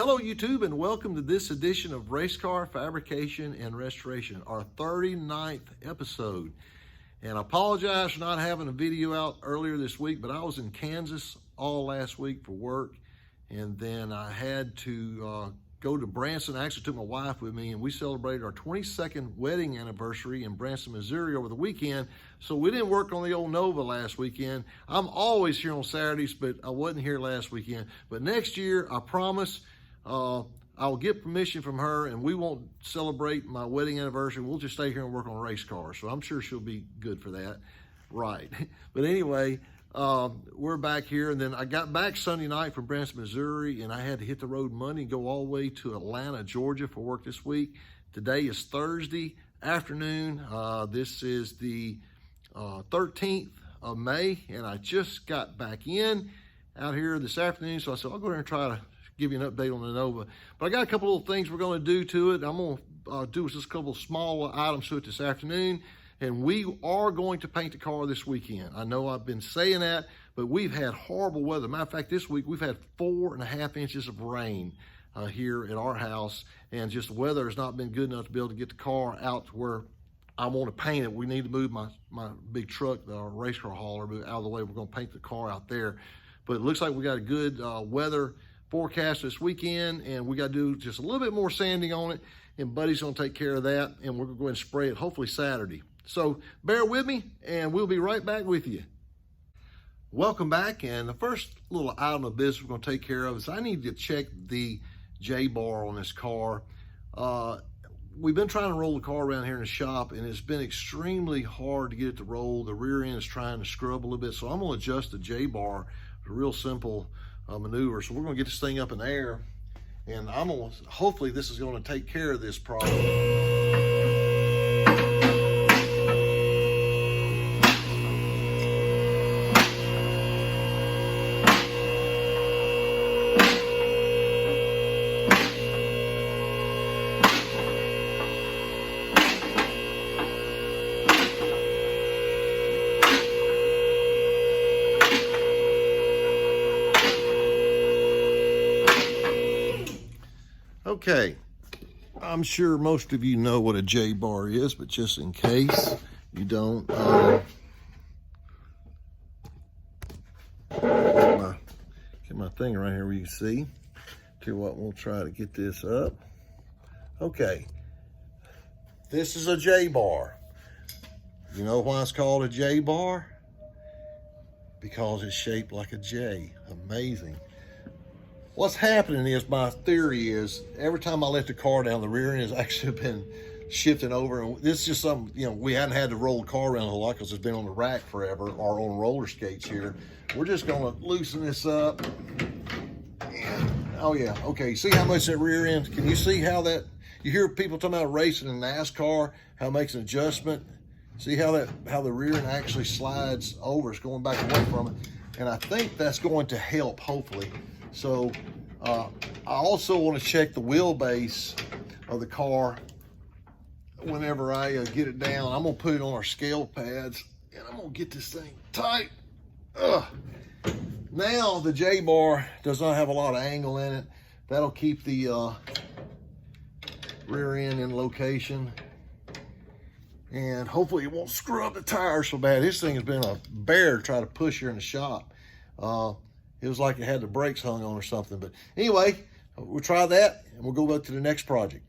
Hello YouTube, and welcome to this edition of Race Car Fabrication and Restoration, our 39th episode. And I apologize for not having a video out earlier this week, but I was in Kansas all last week for work, and then I had to go to Branson. I actually took my wife with me, and we celebrated our 22nd wedding anniversary in Branson, Missouri over the weekend. So we didn't work on the old Nova last weekend. I'm always here on Saturdays, but I wasn't here last weekend. But next year, I promise, I'll get permission from her, and we won't celebrate my wedding anniversary. We'll just stay here and work on race cars. So I'm sure she'll be good for that. Right. But anyway, we're back here, and then I got back Sunday night from Branson, Missouri, and I had to hit the road Monday and go all the way to Atlanta, Georgia for work this week. Today is Thursday afternoon. This is the 13th of May, and I just got back in out here this afternoon, so I said I'll go there and try to give you an update on the Nova. But I got a couple little things we're going to do to it. I'm going to do just a couple of small items to it this afternoon. And we are going to paint the car this weekend. I know I've been saying that, but we've had horrible weather. Matter of fact, this week we've had 4.5 inches of rain here at our house, and just the weather has not been good enough to be able to get the car out to where I want to paint it. We need to move my big truck, our race car hauler, out of the way. We're going to paint the car out there. But it looks like we got a good weather forecast this weekend, and we got to do just a little bit more sanding on it, and Buddy's going to take care of that, and we're going to go ahead and spray it hopefully Saturday. So bear with me, and we'll be right back with you. Welcome back, and the first little item of business we're going to take care of is I need to check the JBar on this car. We've been trying to roll the car around here in the shop, and it's been extremely hard to get it to roll. The rear end is trying to scrub a little bit, so I'm going to adjust the JBar. A real simple maneuver. So we're going to get this thing up in the air, and hopefully this is going to take care of this problem. Okay, I'm sure most of you know what a JBar is, but just in case you don't, get my thing right here where you can see. Tell you what, we'll try to get this up. Okay, this is a JBar. You know why it's called a JBar? Because it's shaped like a J. Amazing. What's happening is, my theory is, every time I let the car down, the rear end has actually been shifting over. And this is just something, we hadn't had to roll the car around a whole lot because it's been on the rack forever, or on roller skates here. We're just gonna loosen this up. And, oh yeah, okay, see how much that rear end, can you see how that, you hear people talking about racing in NASCAR, how it makes an adjustment. See how the rear end actually slides over, it's going back away from it. And I think that's going to help, hopefully. So I also want to check the wheelbase of the car whenever I get it down. I'm going to put it on our scale pads, and I'm going to get this thing tight. Now the JBar does not have a lot of angle in it. That'll keep the rear end in location. And hopefully it won't screw up the tires so bad. This thing has been a bear to try to push here in the shop. It was like it had the brakes hung on or something. But anyway, we'll try that, and we'll go back to the next project.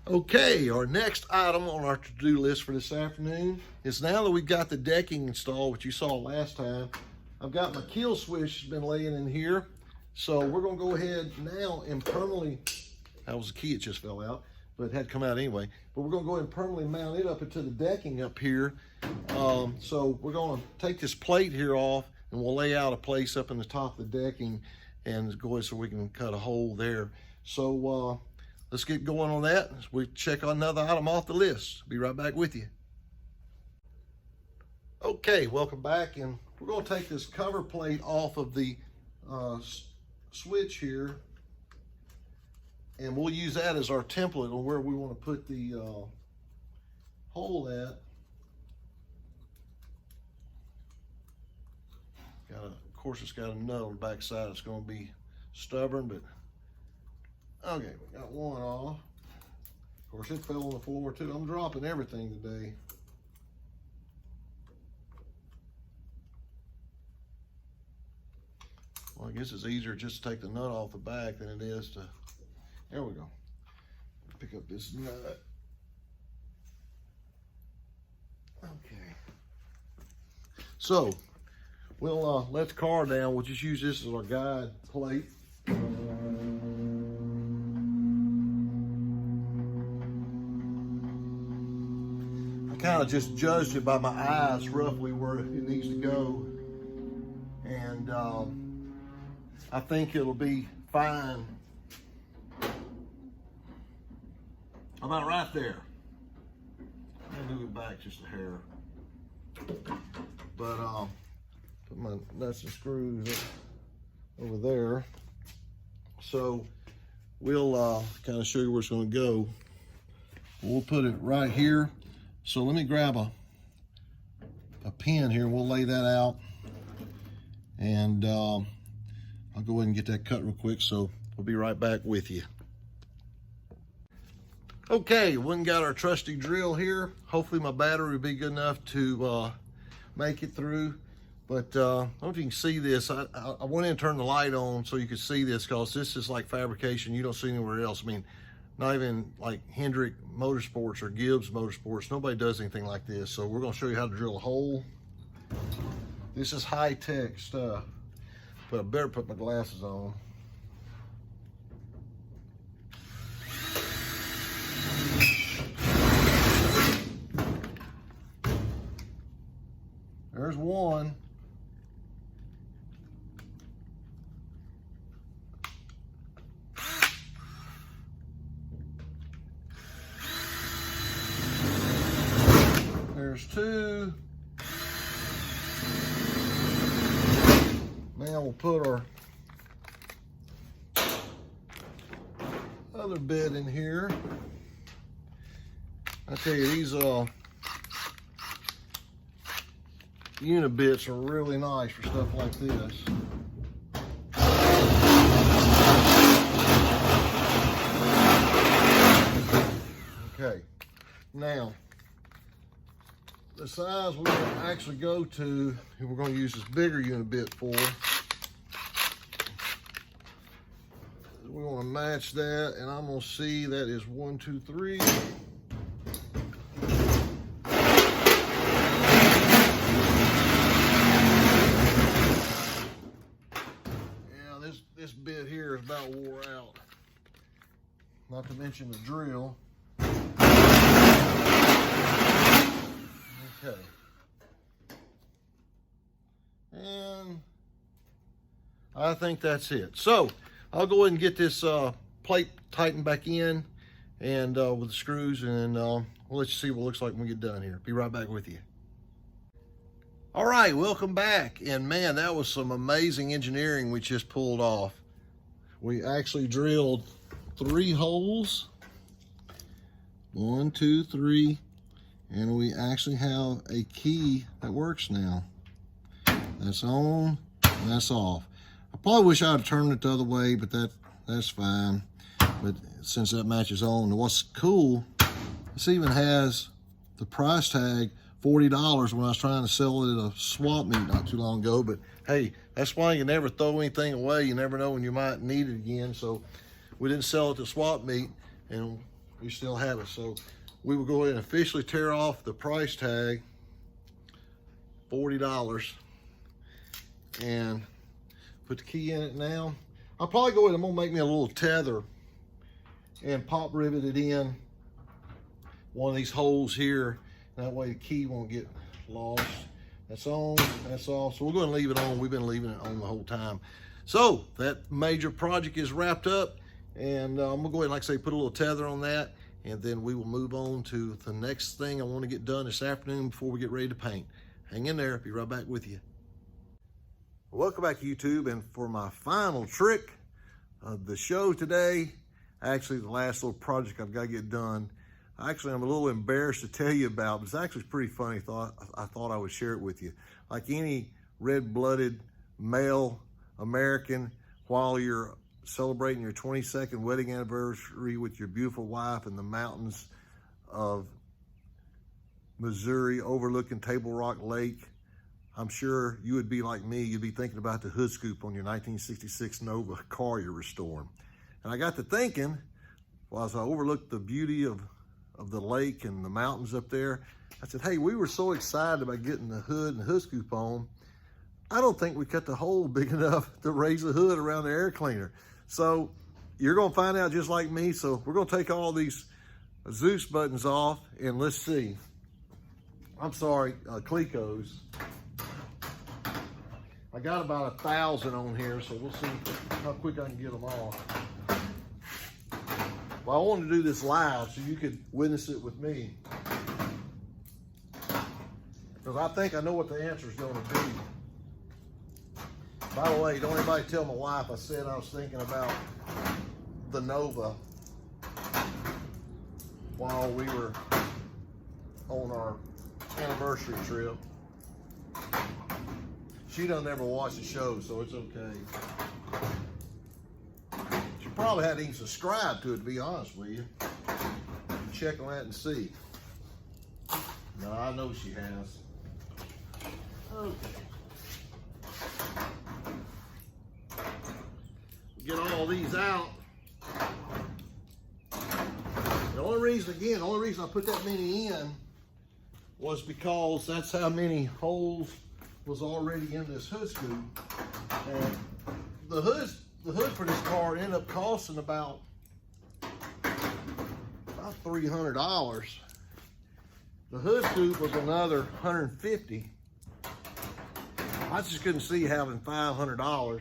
Okay, our next item on our to-do list for this afternoon is, now that we've got the decking installed, which you saw last time, I've got my kill switch been laying in here. So we're going to go ahead now and permanently, that was the key, it just fell out, but it had to come out anyway. But we're going to go ahead and permanently mount it up into the decking up here. So we're going to take this plate here off, and we'll lay out a place up in the top of the decking and go ahead so we can cut a hole there. So let's get going on that. We check another item off the list. Be right back with you. Okay, welcome back, and we're going to take this cover plate off of the switch here, and we'll use that as our template on where we want to put the hole at. Got a course, it's got a nut on the back side. It's going to be stubborn, but okay, we got one off. Of course, it fell on the floor too. I'm dropping everything today. Well, I guess it's easier just to take the nut off the back than it is to, there we go. Pick up this nut. Okay. So, we'll let the car down. We'll just use this as our guide plate. I kind of just judged it by my eyes, roughly where it needs to go. And I think it'll be fine. About right there. I'll move it back just a hair. But put my nuts and screws over there. So we'll kind of show you where it's going to go. We'll put it right here. So let me grab a pin here. We'll lay that out. And I'll go ahead and get that cut real quick. So we'll be right back with you. Okay, we got our trusty drill here. Hopefully my battery will be good enough to make it through. But I don't know if you can see this. I went in and turned the light on so you could see this, because this is like fabrication you don't see anywhere else. I mean, not even like Hendrick Motorsports or Gibbs Motorsports. Nobody does anything like this. So we're going to show you how to drill a hole. This is high-tech stuff. But I better put my glasses on. There's one. There's two. Now we'll put our other bit in here. I tell you, these unit bits are really nice for stuff like this. Okay, now the size we're going to actually go to, and we're going to use this bigger unit bit for. We want to match that, and I'm going to see that is 1, 2, 3. This bit here is about wore out. Not to mention the drill. Okay. And I think that's it. So I'll go ahead and get this plate tightened back in and with the screws, and we'll let you see what it looks like when we get done here. Be right back with you. All right, welcome back. And man, that was some amazing engineering we just pulled off. We actually drilled 3 holes. 1, 2, 3. And we actually have a key that works now. That's on, and that's off. I probably wish I had turned it the other way, but that's fine. But since that matches on, and what's cool, this even has the price tag, $40, when I was trying to sell it at a swap meet not too long ago. But hey, that's why you never throw anything away. You never know when you might need it again. So we didn't sell it at the swap meet, and we still have it. So we will go ahead and officially tear off the price tag, $40, and put the key in it now. I'll probably go ahead and I'm gonna make me a little tether and pop rivet it in one of these holes here. That way the key won't get lost. That's on, that's off. So we're going to leave it on. We've been leaving it on the whole time. So that major project is wrapped up, and I'm going to go ahead and, like I say, put a little tether on that, and then we will move on to the next thing I want to get done this afternoon before we get ready to paint. Hang in there. Be right back with you. Welcome back to YouTube, and for my final trick of the show today, actually the last little project I've got to get done. Actually, I'm a little embarrassed to tell you about, but it's actually pretty funny. I thought I would share it with you. Like any red-blooded male American while you're celebrating your 22nd wedding anniversary with your beautiful wife in the mountains of Missouri overlooking Table Rock Lake. I'm sure you would be like me. You'd be thinking about the hood scoop on your 1966 Nova car you're restoring. And I got to thinking, well, as I overlooked the beauty of the lake and the mountains up there, I said, hey, we were so excited about getting the hood and the hood scoop on. I don't think we cut the hole big enough to raise the hood around the air cleaner. So you're gonna find out just like me. So we're gonna take all these Zeus buttons off and let's see. I'm sorry, Clecos. I got about 1,000 on here, so we'll see how quick I can get them off. Well, I wanted to do this live so you could witness it with me. Because I think I know what the answer is going to be. By the way, don't anybody tell my wife I said I was thinking about the Nova while we were on our anniversary trip. She doesn't ever watch the show, so it's okay. She probably hadn't even subscribed to it, to be honest with you. Check on that and see. No, I know she has. Okay. Get all these out. The only reason I put that many in was because that's how many holes was already in this hood scoop. And the hood for this car ended up costing about $300. The hood scoop was another $150. I just couldn't see having $500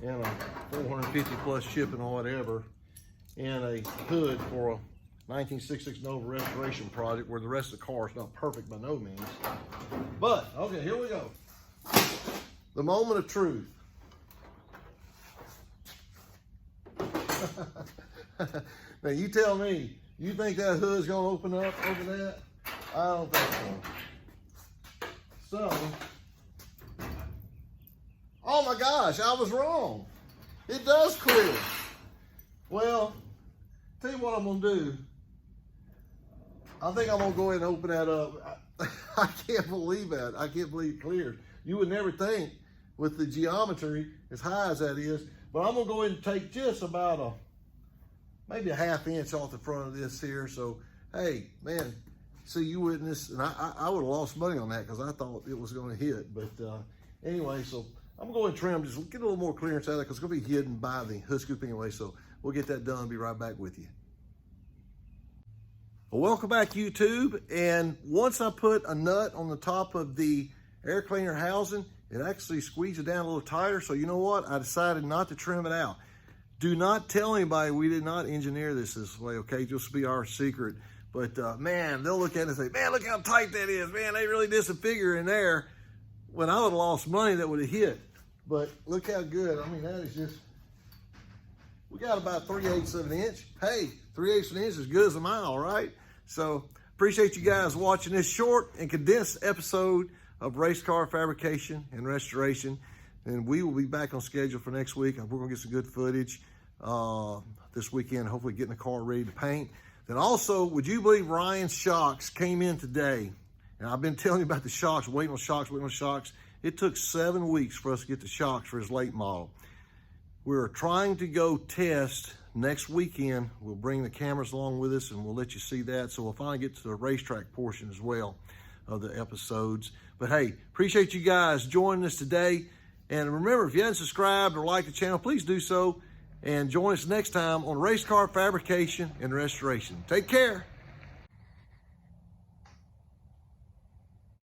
and a $450 plus shipping or whatever and a hood for a 1966 Nova restoration project where the rest of the car is not perfect by no means. But, okay, here we go. The moment of truth. Now you tell me, you think that hood's gonna open up over that? I don't think so. So, oh my gosh, I was wrong. It does clear. Well, tell you what I'm gonna do. I think I'm gonna go ahead and open that up. I can't believe that. I can't believe it cleared. You would never think with the geometry as high as that is, but I'm gonna go ahead and take just about maybe a ½ inch off the front of this here. So, hey, man, see you witness, and I would have lost money on that because I thought it was gonna hit. But anyway, so I'm gonna go ahead and trim, just get a little more clearance out of it because it's gonna be hidden by the hood scoop anyway. So we'll get that done, be right back with you. Well, welcome back, YouTube. And once I put a nut on the top of the air cleaner housing, it actually squeezed it down a little tighter. So you know what? I decided not to trim it out. Do not tell anybody we did not engineer this way, okay? Just be our secret. But man, they'll look at it and say, man, look how tight that is. Man, they really did some figure in there. When I would have lost money, that would have hit. But look how good. I mean, that is just, we got about 3/8 of an inch. Hey, 3/8 of an inch is as good as a mile, right? So appreciate you guys watching this short and condensed episode of race car fabrication and restoration. And we will be back on schedule for next week. We're gonna get some good footage this weekend, hopefully getting the car ready to paint. Then also, would you believe Ryan's shocks came in today? And I've been telling you about the shocks, waiting on shocks. It took 7 weeks for us to get the shocks for his late model. We're trying to go test next weekend. We'll bring the cameras along with us and we'll let you see that. So we'll finally get to the racetrack portion as well of the episodes. But hey, appreciate you guys joining us today. And remember, if you haven't subscribed or liked the channel, please do so. And join us next time on Race Car Fabrication and Restoration. Take care.